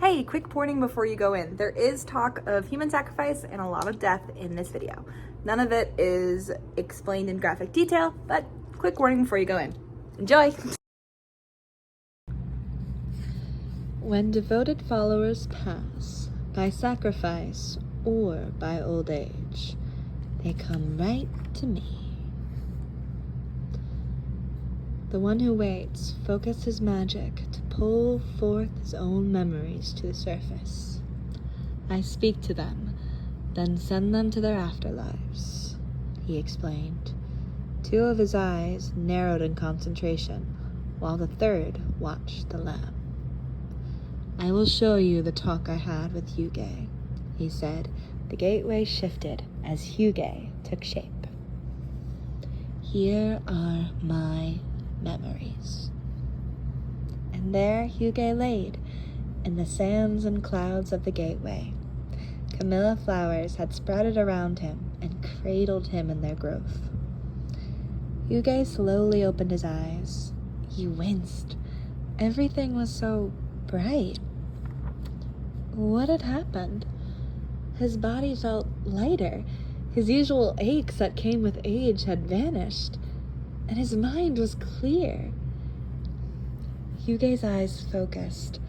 Hey, quick warning before you go in. There is talk of human sacrifice and a lot of death in this video. None of it is explained in graphic detail, but quick warning before you go in. Enjoy! When devoted followers pass, by sacrifice or by old age, they come right to me. The one who waits focuses his magic to pull forth his own memories to the surface. I speak to them, then send them to their afterlives, he explained. Two of his eyes narrowed in concentration, while the third watched the lamb. I will show you the talk I had with Huege, he said. The gateway shifted as Huege took shape. Here are my memories. And there Huege laid, in the sands and clouds of the gateway. Camellia flowers had sprouted around him and cradled him in their growth. Huege slowly opened his eyes. He winced. Everything was so bright. What had happened? His body felt lighter. His usual aches that came with age had vanished, and his mind was clear. Huge's eyes focused,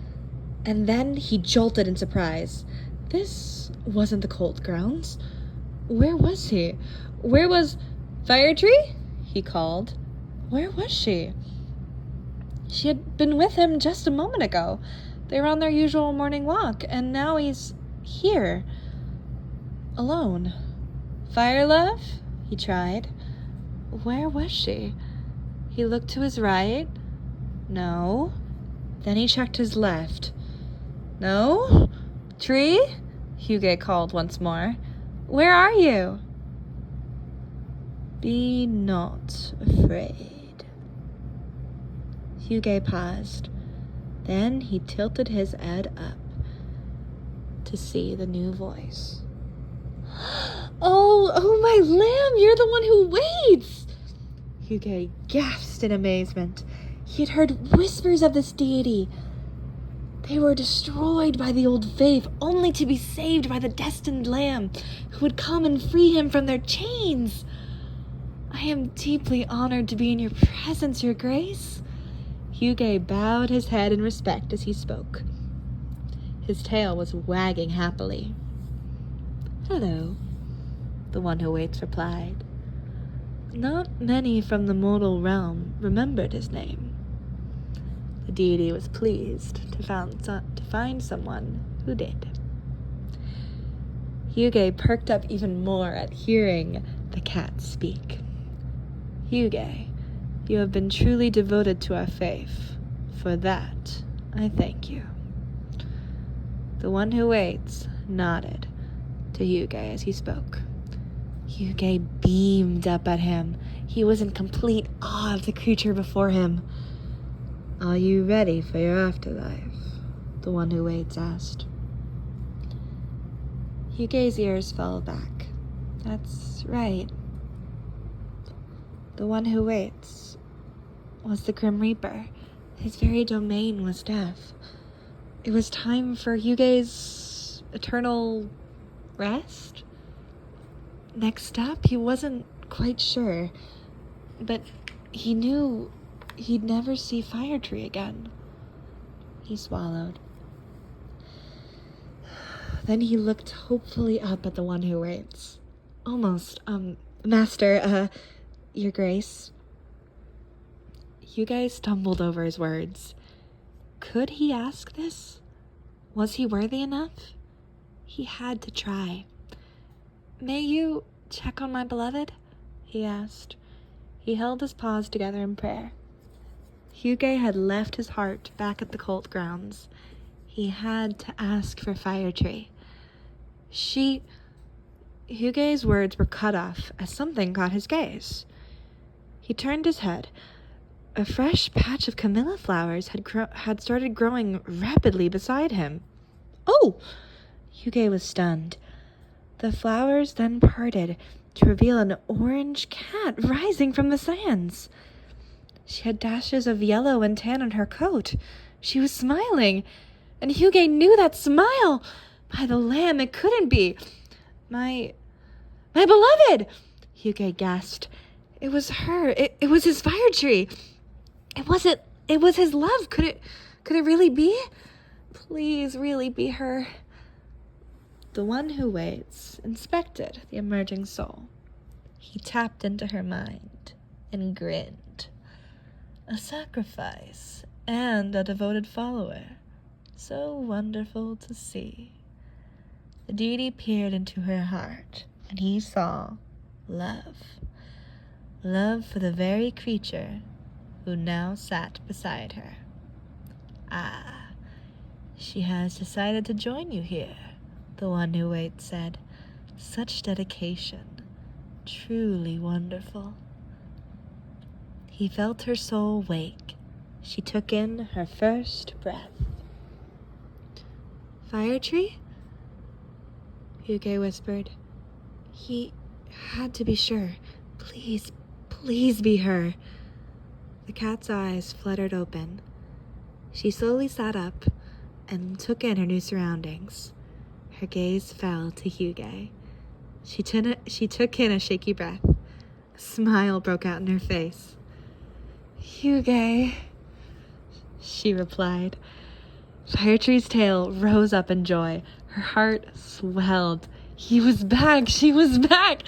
and then he jolted in surprise. This wasn't the cult grounds. Where was he? Where was Firetree? He called. Where was she? She had been with him just a moment ago. They were on their usual morning walk, and now he's here, alone. Fire, love? He tried. Where was she? He looked to his right. No. Then he checked his left. No? Tree? Huege called once more. Where are you? Be not afraid. Huege paused. Then he tilted his head up to see the new voice. Oh, my lamb, you're the one who waits! Huege gasped in amazement. He had heard whispers of this deity. They were destroyed by the old faith, only to be saved by the destined lamb who would come and free him from their chains. I am deeply honored to be in your presence, your grace. Huege bowed his head in respect as he spoke. His tail was wagging happily. Hello, the one who waits replied. Not many from the mortal realm remembered his name. The deity was pleased to find someone who did. Huege perked up even more at hearing the cat speak. Huege, you have been truly devoted to our faith. For that, I thank you. The one who waits nodded to Huege as he spoke. Huege beamed up at him. He was in complete awe of the creature before him. Are you ready for your afterlife? The one who waits asked. Huge's ears fell back. That's right. The one who waits was the Grim Reaper. His very domain was death. It was time for Huge's eternal rest? Next up, he wasn't quite sure, but he knew he'd never see Firetree again. He swallowed. Then he looked hopefully up at the one who waits. Almost, Master, Your Grace. Huege stumbled over his words. Could he ask this? Was he worthy enough? He had to try. May you check on my beloved? He asked. He held his paws together in prayer. Huege had left his heart back at the cult grounds. He had to ask for Firetree. Huge's words were cut off as something caught his gaze. He turned his head. A fresh patch of camellia flowers had started growing rapidly beside him. Oh! Huege was stunned. The flowers then parted to reveal an orange cat rising from the sands. She had dashes of yellow and tan on her coat. She was smiling. And Huege knew that smile. By the lamb, it couldn't be. My beloved! Huege gasped. It was her. It was his Firetree. It was his love. Could it really be? Please really be her. The one who waits inspected the emerging soul. He tapped into her mind and grinned. A sacrifice and a devoted follower. So wonderful to see. The deity peered into her heart, and he saw love. Love for the very creature who now sat beside her. Ah, she has decided to join you here, the one who waits said. Such dedication, truly wonderful. He felt her soul wake. She took in her first breath. Firetree? Huege whispered. He had to be sure. Please, please be her. The cat's eyes fluttered open. She slowly sat up and took in her new surroundings. Her gaze fell to Huege. She took in a shaky breath. A smile broke out in her face. Huege, she replied. Firetree's tail rose up in joy. Her heart swelled. He was back. She was back.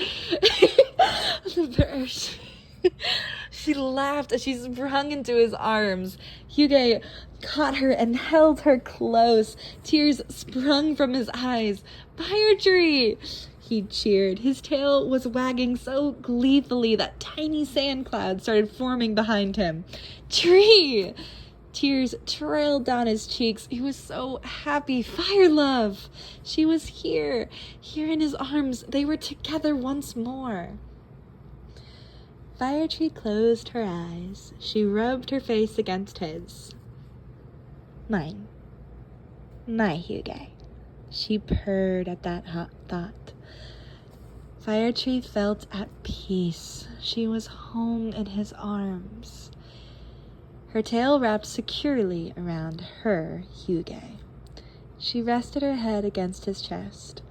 She laughed as she sprung into his arms. Huege caught her and held her close. Tears sprung from his eyes. Firetree! He cheered. His tail was wagging so gleefully that tiny sand clouds started forming behind him. Tree! Tears trailed down his cheeks. He was so happy. Fire love! She was here in his arms. They were together once more. Firetree closed her eyes. She rubbed her face against his. Mine. My Huege. She purred at that hot thought. Firetree felt at peace. She was home in his arms. Her tail wrapped securely around her Huege. She rested her head against his chest.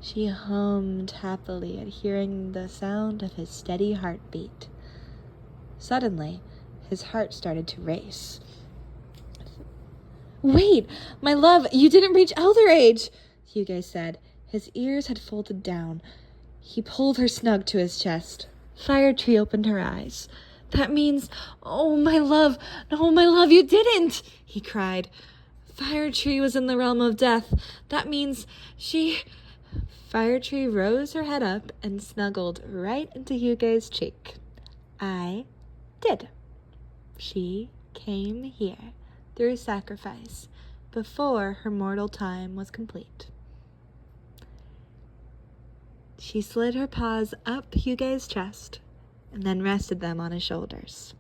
She hummed happily at hearing the sound of his steady heartbeat. Suddenly, his heart started to race. Wait, my love, you didn't reach elder age, Huege said. His ears had folded down. He pulled her snug to his chest. Firetree opened her eyes. That means, oh, my love, no, my love, you didn't, he cried. Firetree was in the realm of death. That means Firetree rose her head up and snuggled right into Huge's cheek. I did. She came here through sacrifice before her mortal time was complete. She slid her paws up Huge's chest and then rested them on his shoulders.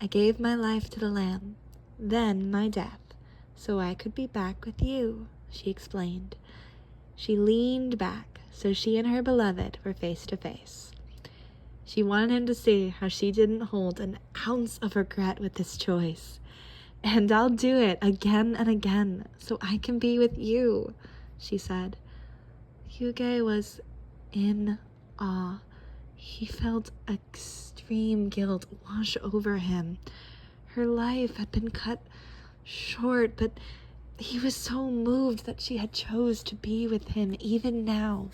I gave my life to the lamb, then my death, so I could be back with you, she explained. She leaned back so she and her beloved were face to face. She wanted him to see how she didn't hold an ounce of regret with this choice. And I'll do it again and again so I can be with you, she said. Huege was in awe. He felt extreme guilt wash over him. Her life had been cut short, but he was so moved that she had chose to be with him even now.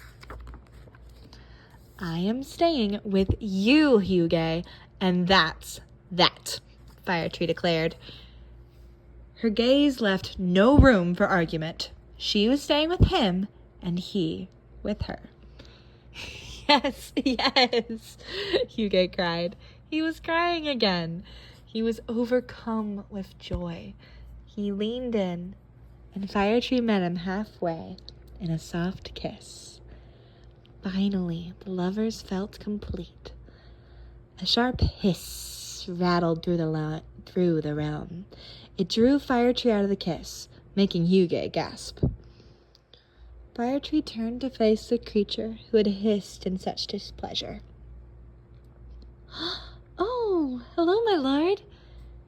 I am staying with you, Huege, and that's that, Firetree declared. Her gaze left no room for argument. She was staying with him, and he with her. Yes, yes, Huege cried. He was crying again. He was overcome with joy. He leaned in, and Firetree met him halfway in a soft kiss. Finally, the lovers felt complete. A sharp hiss rattled through the realm. It drew Firetree out of the kiss, making Huege gasp. Firetree turned to face the creature who had hissed in such displeasure. Oh, hello, my lord,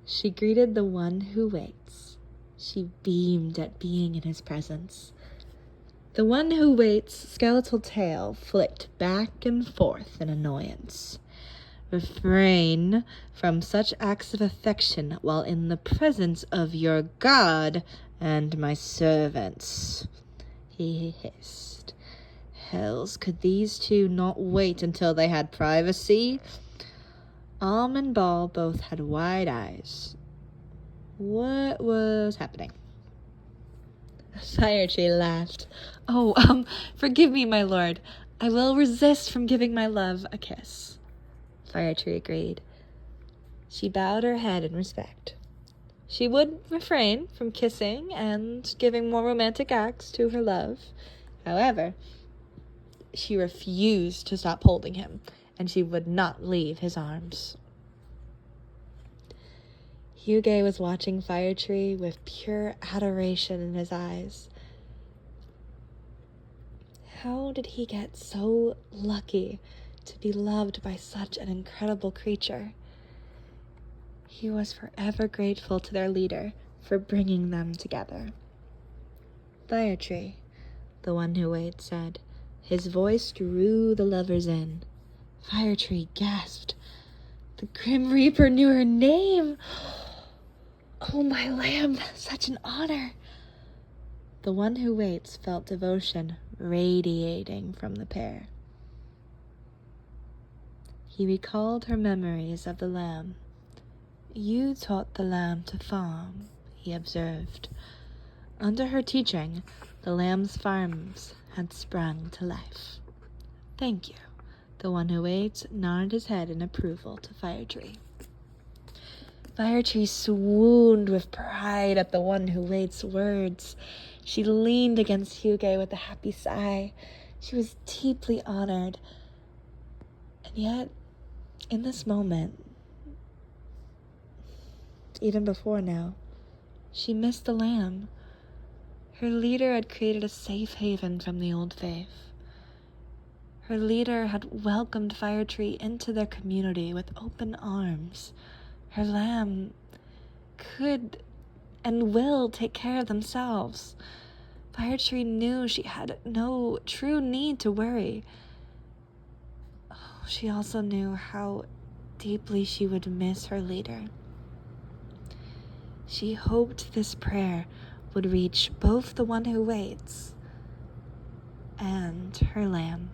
she greeted the one who waits. She beamed at being in his presence. The one who waits' skeletal tail flicked back and forth in annoyance. Refrain from such acts of affection while in the presence of your god and my servants, he hissed. Hells, could these two not wait until they had privacy? Alm and Ball both had wide eyes. What was happening? Firetree laughed. Oh, forgive me, my lord. I will resist from giving my love a kiss. Firetree agreed. She bowed her head in respect. She would refrain from kissing and giving more romantic acts to her love. However, she refused to stop holding him, and she would not leave his arms. Huege was watching Firetree with pure adoration in his eyes. How did he get so lucky to be loved by such an incredible creature? He was forever grateful to their leader for bringing them together. Firetree, the one who waits, said. His voice drew the lovers in. Firetree gasped. The Grim Reaper knew her name! Oh, my lamb, such an honor! The one who waits felt devotion radiating from the pair. He recalled her memories of the lamb. You taught the lamb to farm, he observed. Under her teaching, the lamb's farms had sprung to life. Thank you. The one who waits nodded his head in approval to Firetree. Firetree swooned with pride at the one who waits' words. She leaned against Huege with a happy sigh. She was deeply honored. And yet, in this moment, even before now, she missed the lamb. Her leader had created a safe haven from the old faith. Her leader had welcomed Firetree into their community with open arms. Her lamb could and will take care of themselves. Firetree knew she had no true need to worry. She also knew how deeply she would miss her leader. She hoped this prayer would reach both the one who waits and her lamb.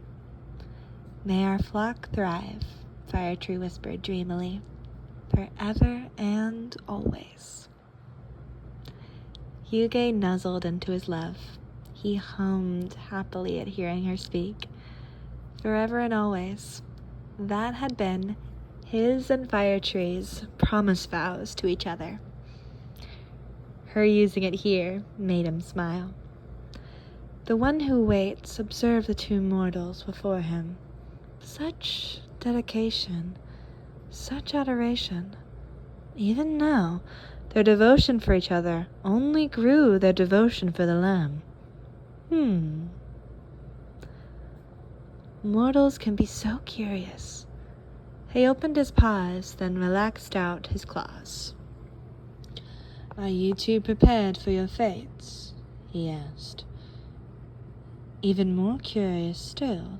May our flock thrive, Firetree whispered dreamily, forever and always. Huege nuzzled into his love. He hummed happily at hearing her speak. Forever and always. That had been his and Firetree's promise vows to each other. Her using it here made him smile. The one who waits observed the two mortals before him. Such dedication, such adoration. Even now, their devotion for each other only grew their devotion for the lamb. Mortals can be so curious. He opened his paws, then relaxed out his claws. Are you two prepared for your fates? He asked. Even more curious still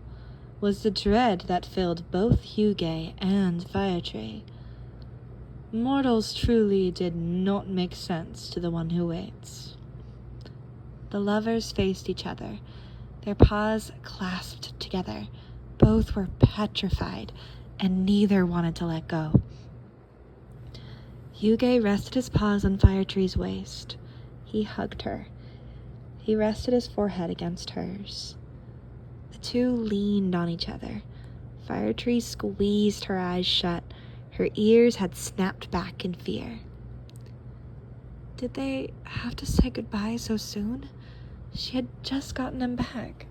was the dread that filled both Huege and Firetree. Mortals truly did not make sense to the one who waits. The lovers faced each other, their paws clasped together. Both were petrified, and neither wanted to let go. Huege rested his paws on Firetree's waist. He hugged her. He rested his forehead against hers. The two leaned on each other. Firetree squeezed her eyes shut. Her ears had snapped back in fear. Did they have to say goodbye so soon? She had just gotten him back.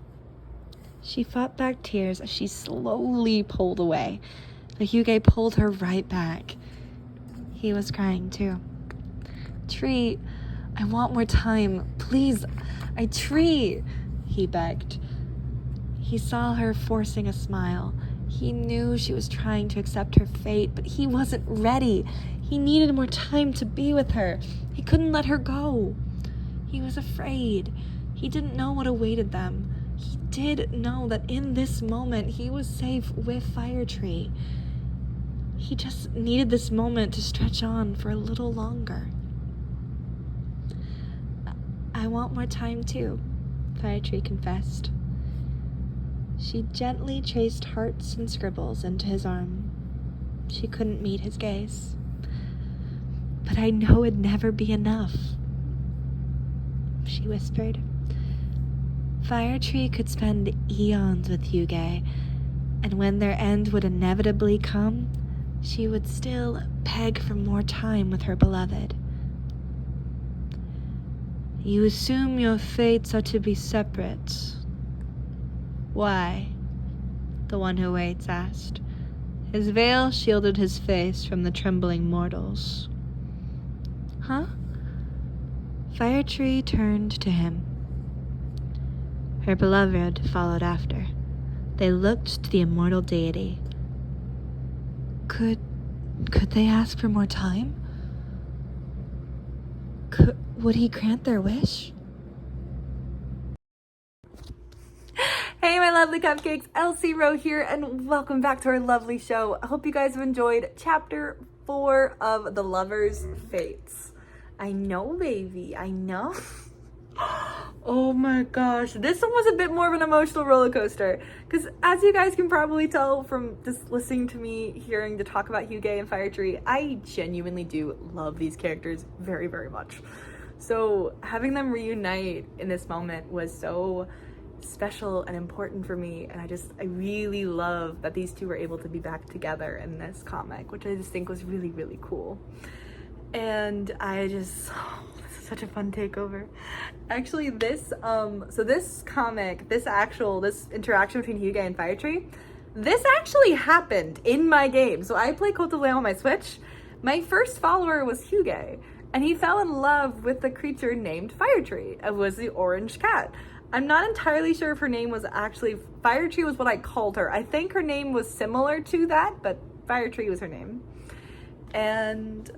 She fought back tears as she slowly pulled away. But Huege pulled her right back. He was crying too. Tree, I want more time. Please, Tree, he begged. He saw her forcing a smile. He knew she was trying to accept her fate, but he wasn't ready. He He needed more time to be with her. He couldn't let her go. He was afraid. He didn't know what awaited them. He did know that in this moment he was safe with Firetree. He just needed this moment to stretch on for a little longer. I want more time too, Firetree confessed. She gently traced hearts and scribbles into his arm. She couldn't meet his gaze. But I know it'd never be enough, she whispered. Firetree could spend eons with Huege, and when their end would inevitably come, she would still beg for more time with her beloved. You assume your fates are to be separate. Why? The one who waits asked. His veil shielded his face from the trembling mortals. Huh? Firetree turned to him. Her beloved followed after. They looked to the immortal deity. Could they ask for more time? Would he grant their wish? Hey, my lovely cupcakes, Elsie Rowe here, and welcome back to our lovely show. I hope you guys have enjoyed chapter 4 of The Lover's Fates. I know, baby, I know. Oh my gosh, this one was a bit more of an emotional roller coaster, because as you guys can probably tell from just listening to me hearing to talk about Huege and Firetree, I genuinely do love these characters very, very much. So having them reunite in this moment was so special and important for me, and I really love that these two were able to be back together in this comic, which I just think was really, really cool. And this is such a fun takeover. Actually, this comic, this interaction between Huege and Firetree, this actually happened in my game. So I play COTL on my Switch. My first follower was Huege, and he fell in love with the creature named Firetree. It was the orange cat. I'm not entirely sure if her name was actually Firetree was what I called her. I think her name was similar to that, but Firetree was her name. And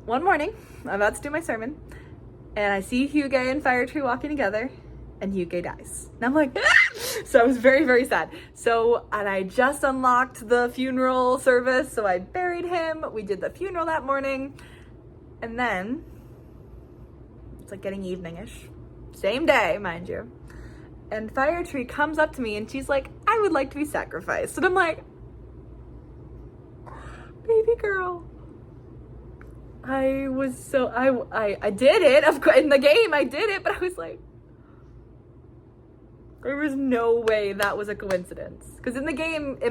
one morning, I'm about to do my sermon, and I see Huege and Firetree walking together, and Huege dies. And I'm like, ah! So I was very, very sad. And I just unlocked the funeral service, so I buried him. We did the funeral that morning, and then it's like getting evening-ish. Same day, mind you. And Firetree comes up to me and she's like, I would like to be sacrificed. And I'm like, baby girl. I did it. Of course, in the game, I did it, but I was like, there was no way that was a coincidence. Because in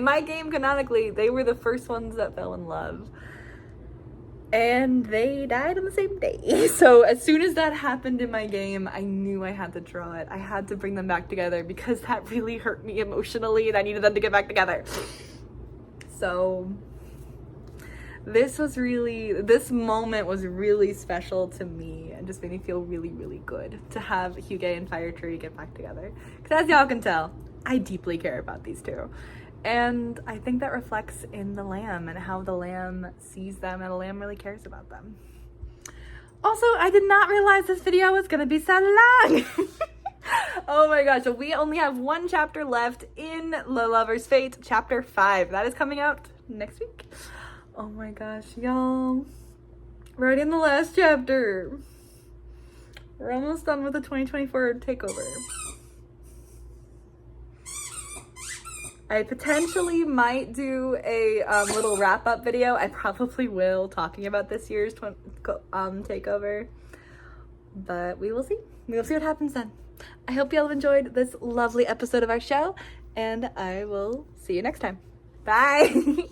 my game, canonically, they were the first ones that fell in love. And they died on the same day. So as soon as that happened in my game, I knew I had to draw it. I had to bring them back together because that really hurt me emotionally and I needed them to get back together. So this moment was really special to me and just made me feel really, really good to have Huege and Firetree get back together. Because as y'all can tell, I deeply care about these two. And I think that reflects in the lamb and how the lamb sees them, and the lamb really cares about them. Also, I did not realize this video was gonna be so long. Oh my gosh, so we only have one chapter left in The Lover's Fate, chapter 5. That is coming out next week. Oh my gosh, y'all. Right in the last chapter. We're almost done with the 2024 takeover. I potentially might do a little wrap-up video. I probably will, talking about this year's takeover. But we will see. We will see what happens then. I hope y'all have enjoyed this lovely episode of our show, and I will see you next time. Bye!